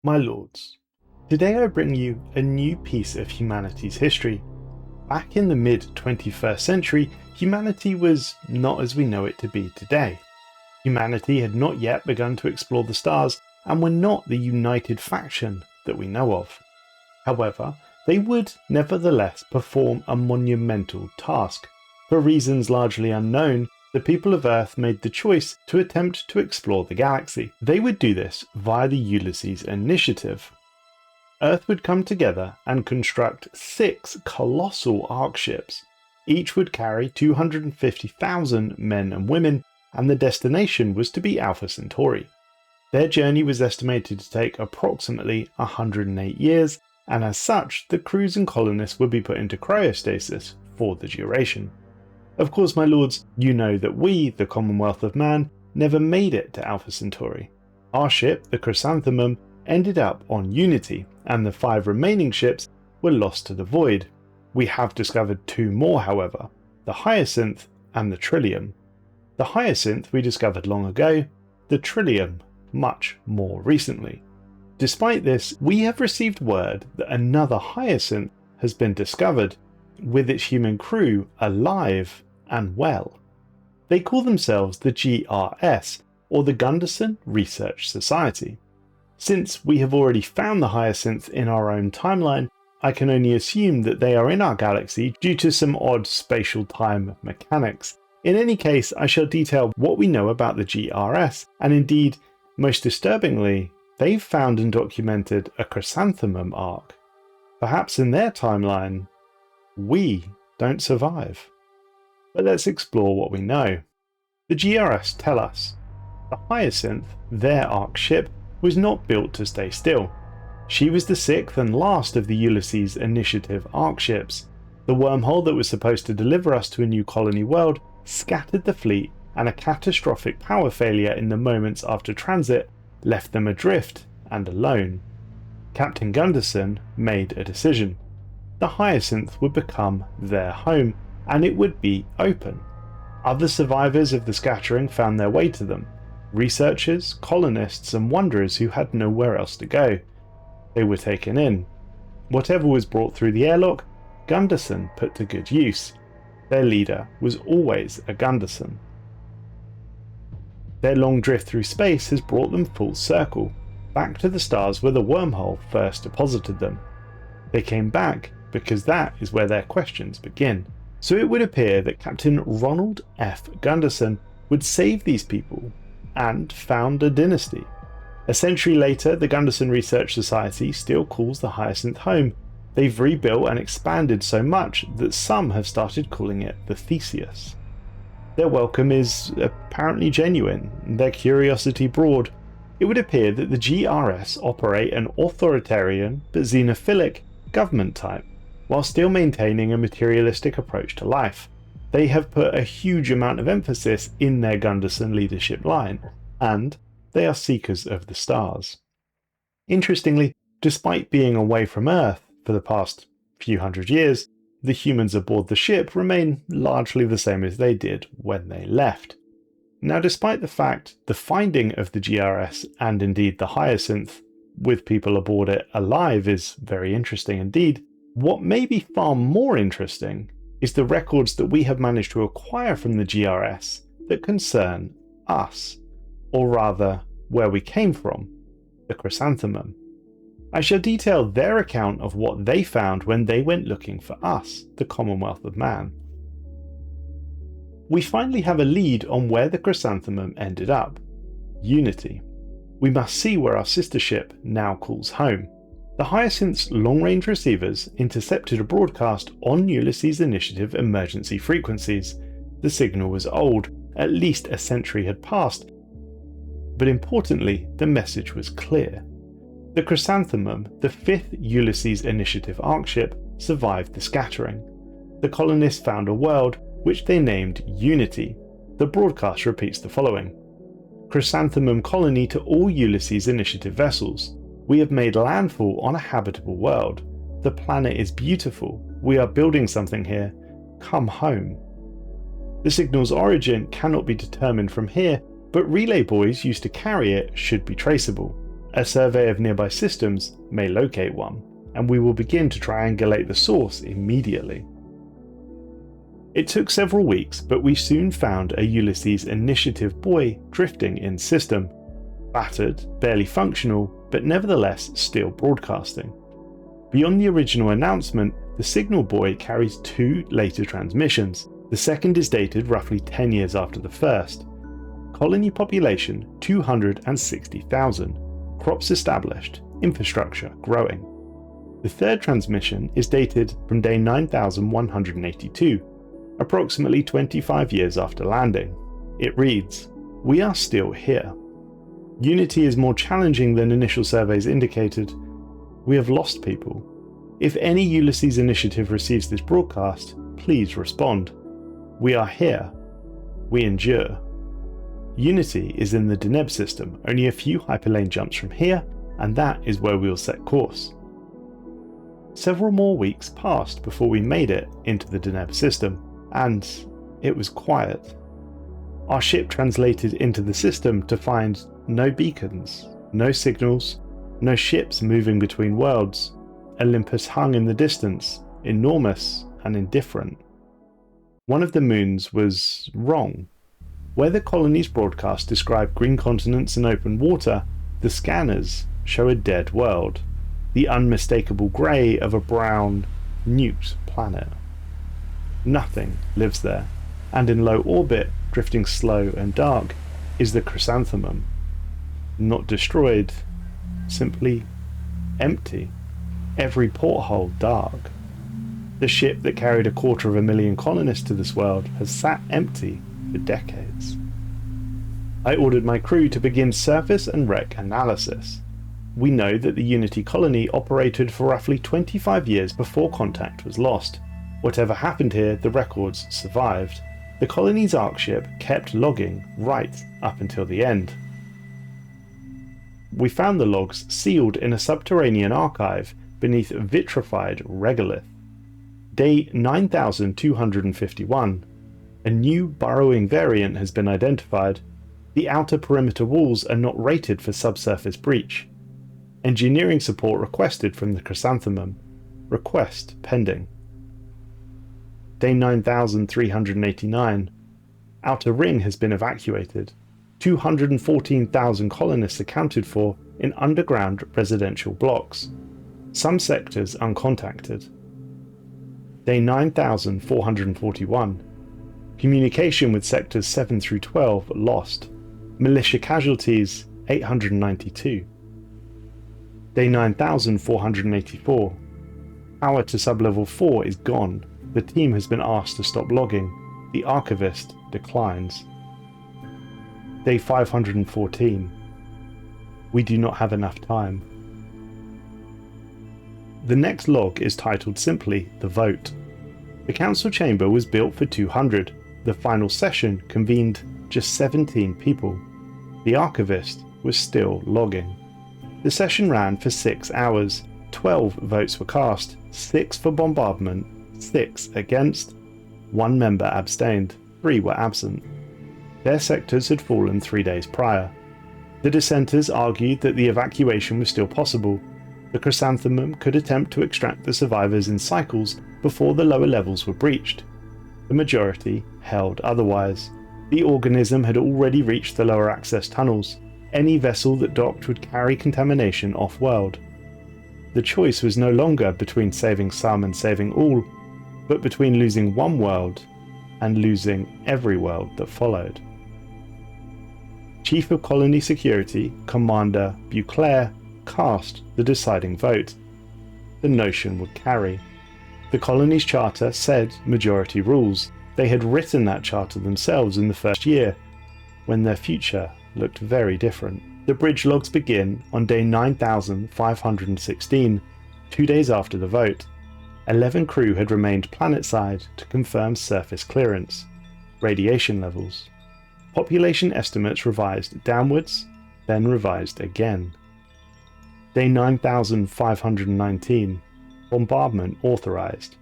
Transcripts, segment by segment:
My lords, today I bring you a new piece of humanity's history. Back in the mid-21st century, humanity was not as we know it to be today. Humanity had not yet begun to explore the stars and were not the united faction that we know of. However, they would nevertheless perform a monumental task. For reasons largely unknown, the people of Earth made the choice to attempt to explore the galaxy. They would do this via the Ulysses Initiative. Earth would come together and construct 6 colossal ark ships. Each would carry 250,000 men and women, and the destination was to be Alpha Centauri. Their journey was estimated to take approximately 108 years, and as such, the crews and colonists would be put into cryostasis for the duration. Of course, my lords, you know that we, the Commonwealth of Man, never made it to Alpha Centauri. Our ship, the Chrysanthemum, ended up on Unity, and the 5 remaining ships were lost to the void. We have discovered 2 more, however, the Hyacinth and the Trillium. The Hyacinth we discovered long ago, the Trillium much more recently. Despite this, we have received word that another Hyacinth has been discovered, with its human crew alive and well. They call themselves the GRS, or the Gundersen Research Society. Since we have already found the Hyacinth in our own timeline, I can only assume that they are in our galaxy due to some odd spatial time mechanics. In any case, I shall detail what we know about the GRS, and indeed, most disturbingly, they've found and documented a Chrysanthemum arc. Perhaps in their timeline, we don't survive. But let's explore what we know. The GRS tell us the Hyacinth, their ark ship, was not built to stay still. She was the 6th and last of the Ulysses Initiative ark ships. The wormhole that was supposed to deliver us to a new colony world scattered the fleet, and a catastrophic power failure in the moments after transit left them adrift and alone. Captain Gundersen made a decision. The Hyacinth would become their home, and it would be open. Other survivors of the scattering found their way to them. Researchers, colonists, and wanderers who had nowhere else to go. They were taken in. Whatever was brought through the airlock, Gundersen put to good use. Their leader was always a Gundersen. Their long drift through space has brought them full circle, back to the stars where the wormhole first deposited them. They came back because that is where their questions begin. So it would appear that Captain Ronald F. Gundersen would save these people and found a dynasty. A century later, the Gundersen Research Society still calls the Hyacinth home. They've rebuilt and expanded so much that some have started calling it the Theseus. Their welcome is apparently genuine, their curiosity broad. It would appear that the GRS operate an authoritarian but xenophilic government type, while still maintaining a materialistic approach to life. They have put a huge amount of emphasis in their Gundersen leadership line, and they are seekers of the stars. Interestingly, despite being away from Earth for the past few hundred years, the humans aboard the ship remain largely the same as they did when they left. Now, despite the fact the finding of the GRS and indeed the Hyacinth with people aboard it alive is very interesting indeed, what may be far more interesting is the records that we have managed to acquire from the GRS that concern us, or rather, where we came from, the Chrysanthemum. I shall detail their account of what they found when they went looking for us, the Commonwealth of Man. We finally have a lead on where the Chrysanthemum ended up, Unity. We must see where our sister ship now calls home. The Hyacinth's long-range receivers intercepted a broadcast on Ulysses Initiative emergency frequencies. The signal was old, at least a century had passed, but importantly, the message was clear. The Chrysanthemum, the 5th Ulysses Initiative ark ship, survived the scattering. The colonists found a world which they named Unity. The broadcast repeats the following. Chrysanthemum colony to all Ulysses Initiative vessels. We have made landfall on a habitable world. The planet is beautiful. We are building something here. Come home. The signal's origin cannot be determined from here, but relay buoys used to carry it should be traceable. A survey of nearby systems may locate one, and we will begin to triangulate the source immediately. It took several weeks, but we soon found a Ulysses Initiative buoy drifting in system. Battered, barely functional, but nevertheless still broadcasting. Beyond the original announcement, the signal buoy carries two later transmissions. The second is dated roughly 10 years after the first. Colony population 260,000. Crops established, infrastructure growing. The third transmission is dated from day 9182, approximately 25 years after landing. It reads, "We are still here. Unity is more challenging than initial surveys indicated. We have lost people. If any Ulysses Initiative receives this broadcast, please respond. We are here. We endure." Unity is in the Deneb system, only a few hyperlane jumps from here, and that is where we will set course. Several more weeks passed before we made it into the Deneb system, and it was quiet. Our ship translated into the system to find no beacons, no signals, no ships moving between worlds. Olympus hung in the distance, enormous and indifferent. One of the moons was wrong. Where the colony's broadcast described green continents and open water, the scanners show a dead world, the unmistakable grey of a brown, nuked planet. Nothing lives there, and in low orbit, drifting slow and dark, is the Chrysanthemum. Not destroyed, simply empty. Every porthole dark. The ship that carried 250,000 colonists to this world has sat empty for decades. I ordered my crew to begin surface and wreck analysis. We know that the Unity colony operated for roughly 25 years before contact was lost. Whatever happened here, the records survived. The colony's ARC ship kept logging right up until the end. We found the logs sealed in a subterranean archive beneath vitrified regolith. Day 9251. A new burrowing variant has been identified. The outer perimeter walls are not rated for subsurface breach. Engineering support requested from the Chrysanthemum. Request pending. Day 9389. Outer ring has been evacuated. 214,000 colonists accounted for in underground residential blocks. Some sectors uncontacted. Day 9441. Communication with sectors 7 through 12 lost. Militia casualties 892. Day 9484. Power to sublevel 4 is gone. The team has been asked to stop logging. The archivist declines. Day 514. We do not have enough time. The next log is titled simply The Vote. The council chamber was built for 200. The final session convened just 17 people. The archivist was still logging. The session ran for 6 hours. 12 votes were cast, 6 for bombardment, 6 against, 1 member abstained, 3 were absent. Their sectors had fallen 3 days prior. The dissenters argued that the evacuation was still possible. The Chrysanthemum could attempt to extract the survivors in cycles before the lower levels were breached. The majority held otherwise. The organism had already reached the lower access tunnels. Any vessel that docked would carry contamination off-world. The choice was no longer between saving some and saving all, but between losing one world and losing every world that followed. Chief of Colony Security, Commander Beauclair, cast the deciding vote. The notion would carry. The colony's charter said majority rules. They had written that charter themselves in the first year, when their future looked very different. The bridge logs begin on day 9516, 2 days after the vote. 11 crew had remained planetside to confirm surface clearance, radiation levels. Population estimates revised downwards, then revised again. Day 9519, bombardment authorized.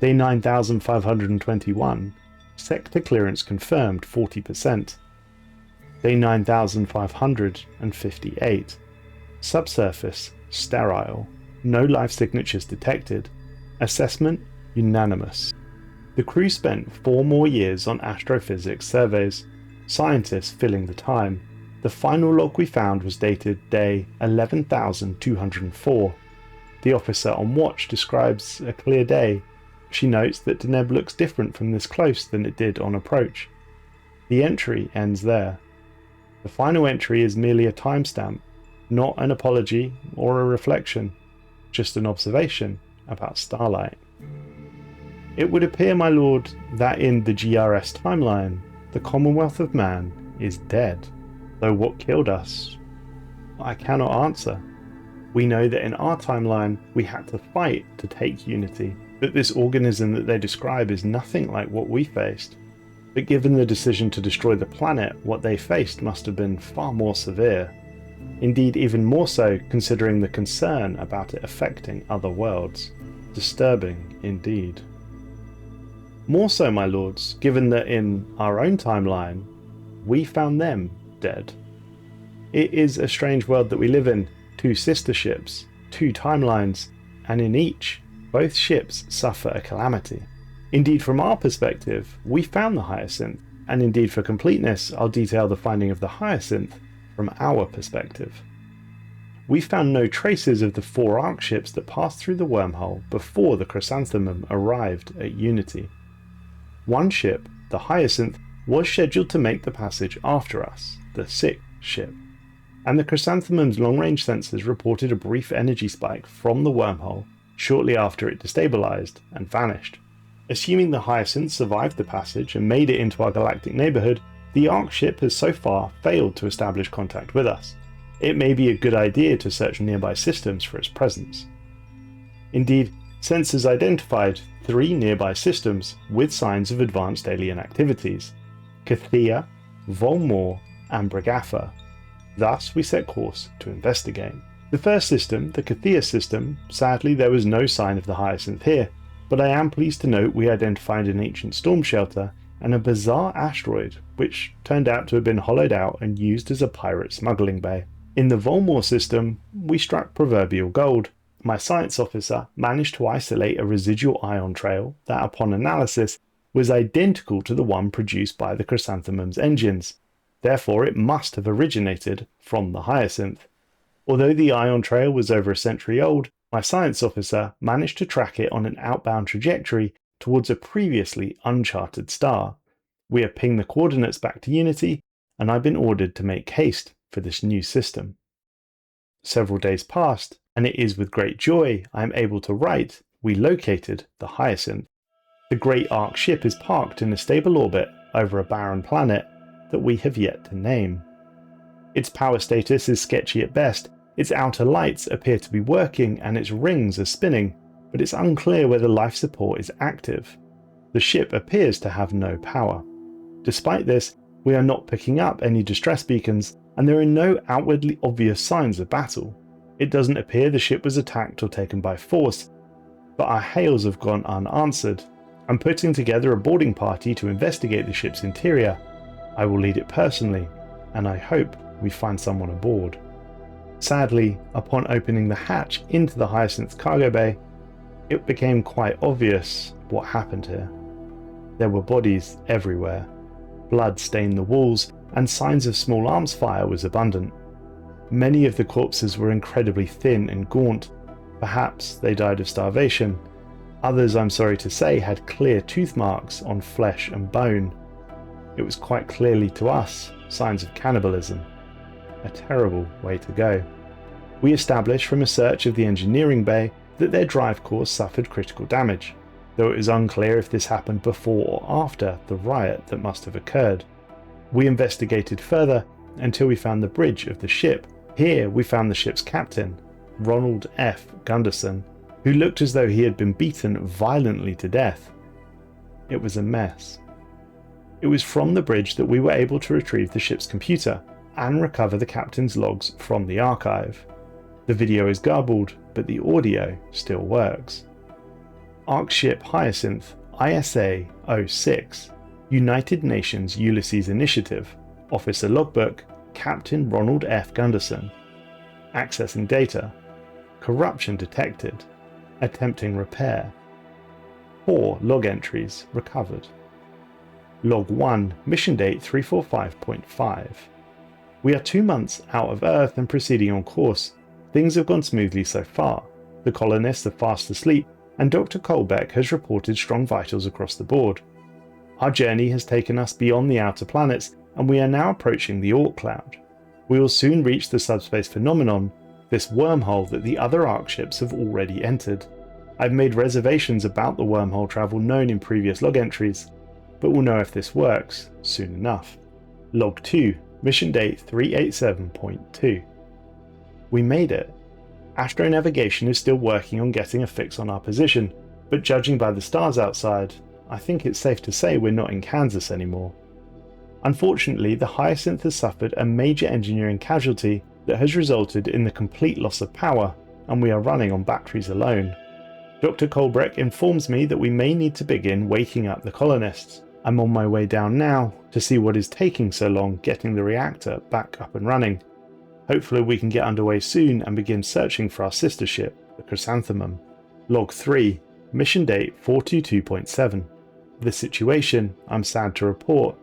Day 9521, sector clearance confirmed 40%. Day 9558, Subsurface, sterile. No life signatures detected. Assessment, unanimous. The crew spent 4 more years on astrophysics surveys, scientists filling the time. The final log we found was dated day 11,204. The officer on watch describes a clear day. She notes that Deneb looks different from this close than it did on approach. The entry ends there. The final entry is merely a timestamp, not an apology or a reflection, just an observation about starlight. It would appear, my lord, that in the GRS timeline, the Commonwealth of Man is dead, though what killed us, I cannot answer. We know that in our timeline, we had to fight to take Unity, that this organism that they describe is nothing like what we faced. But given the decision to destroy the planet, what they faced must have been far more severe. Indeed, even more so considering the concern about it affecting other worlds. Disturbing indeed. More so, my lords, given that in our own timeline, we found them dead. It is a strange world that we live in, 2 sister ships, 2 timelines, and in each, both ships suffer a calamity. Indeed, from our perspective, we found the Hyacinth, and indeed for completeness, I'll detail the finding of the Hyacinth from our perspective. We found no traces of the 4 Ark ships that passed through the wormhole before the Chrysanthemum arrived at Unity. One ship, the Hyacinth, was scheduled to make the passage after us, the 6th ship, and the Chrysanthemum's long-range sensors reported a brief energy spike from the wormhole shortly after it destabilized and vanished. Assuming the Hyacinth survived the passage and made it into our galactic neighborhood, the Ark ship has so far failed to establish contact with us. It may be a good idea to search nearby systems for its presence. Indeed, sensors identified 3 nearby systems with signs of advanced alien activities: Cathia, Volmore, and Bragatha. Thus, we set course to investigate. The first system, the Cathia system, sadly there was no sign of the Hyacinth here, but I am pleased to note we identified an ancient storm shelter and a bizarre asteroid which turned out to have been hollowed out and used as a pirate smuggling bay. In the Volmore system, we struck proverbial gold. My science officer managed to isolate a residual ion trail that, upon analysis, was identical to the one produced by the Chrysanthemum's engines. Therefore, it must have originated from the Hyacinth. Although the ion trail was over a century old, my science officer managed to track it on an outbound trajectory towards a previously uncharted star. We have pinged the coordinates back to Unity, and I've been ordered to make haste for this new system. Several days passed, and it is with great joy I am able to write we located the Hyacinth. The great Ark ship is parked in a stable orbit over a barren planet that we have yet to name. Its power status is sketchy at best, its outer lights appear to be working and its rings are spinning, but it's unclear whether life support is active. The ship appears to have no power. Despite this, we are not picking up any distress beacons, and there are no outwardly obvious signs of battle. It doesn't appear the ship was attacked or taken by force, but our hails have gone unanswered. I'm putting together a boarding party to investigate the ship's interior. I will lead it personally, and I hope we find someone aboard. Sadly, upon opening the hatch into the Hyacinth's cargo bay, it became quite obvious what happened here. There were bodies everywhere. Blood stained the walls, and signs of small arms fire was abundant. Many of the corpses were incredibly thin and gaunt. Perhaps they died of starvation. Others, I'm sorry to say, had clear tooth marks on flesh and bone. It was quite clearly to us signs of cannibalism. A terrible way to go. We established from a search of the engineering bay that their drive cores suffered critical damage, though it is unclear if this happened before or after the riot that must have occurred. We investigated further until we found the bridge of the ship. Here we found the ship's captain, Ronald F. Gundersen, who looked as though he had been beaten violently to death. It was a mess. It was from the bridge that we were able to retrieve the ship's computer and recover the captain's logs from the archive. The video is garbled, but the audio still works. Ark ship Hyacinth, ISA 06, United Nations Ulysses Initiative, Officer Logbook, Captain Ronald F. Gundersen. Accessing data. Corruption detected. Attempting repair. 4 log entries recovered. Log 1, mission date 345.5. We are 2 months out of Earth and proceeding on course. Things have gone smoothly so far. The colonists are fast asleep, and Dr. Colbeck has reported strong vitals across the board. Our journey has taken us beyond the outer planets, and we are now approaching the Oort cloud. We will soon reach the subspace phenomenon, this wormhole that the other Ark ships have already entered. I've made reservations about the wormhole travel known in previous log entries, but we'll know if this works soon enough. Log 2, mission date 387.2. We made it. Astronavigation is still working on getting a fix on our position, but judging by the stars outside, I think it's safe to say we're not in Kansas anymore. Unfortunately, the Hyacinth has suffered a major engineering casualty that has resulted in the complete loss of power, and we are running on batteries alone. Dr. Colbeck informs me that we may need to begin waking up the colonists. I'm on my way down now to see what is taking so long getting the reactor back up and running. Hopefully we can get underway soon and begin searching for our sister ship, the Chrysanthemum. Log 3, mission date 422.7. The situation, I'm sad to report,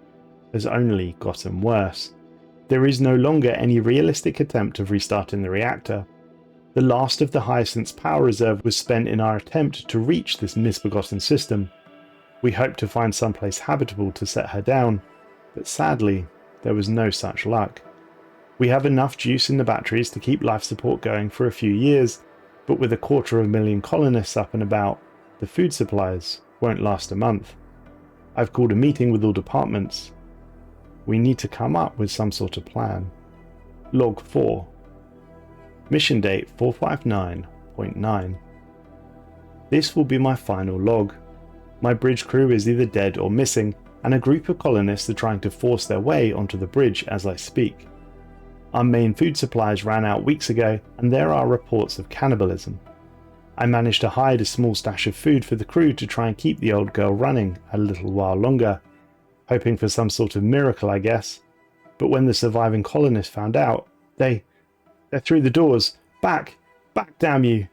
has only gotten worse. There is no longer any realistic attempt of restarting the reactor. The last of the Hyacinth's power reserve was spent in our attempt to reach this misbegotten system. We hoped to find someplace habitable to set her down, but sadly, there was no such luck. We have enough juice in the batteries to keep life support going for a few years, but with 250,000 colonists up and about, the food supplies won't last a month. I've called a meeting with all departments. We need to come up with some sort of plan. Log 4. Mission date 459.9. This will be my final log. My bridge crew is either dead or missing, and a group of colonists are trying to force their way onto the bridge as I speak. Our main food supplies ran out weeks ago, and there are reports of cannibalism. I managed to hide a small stash of food for the crew to try and keep the old girl running a little while longer, hoping for some sort of miracle, I guess. But when the surviving colonists found out, they're through the doors. Back, damn you.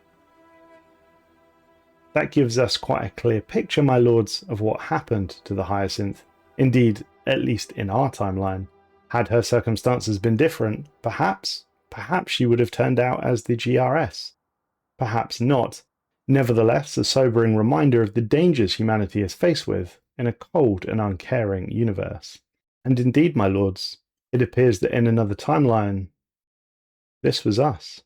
That gives us quite a clear picture, my lords, of what happened to the Hyacinth. Indeed, at least in our timeline. Had her circumstances been different, perhaps she would have turned out as the GRS. Perhaps not. Nevertheless, a sobering reminder of the dangers humanity is faced with in a cold and uncaring universe. And indeed, my lords, it appears that in another timeline, this was us.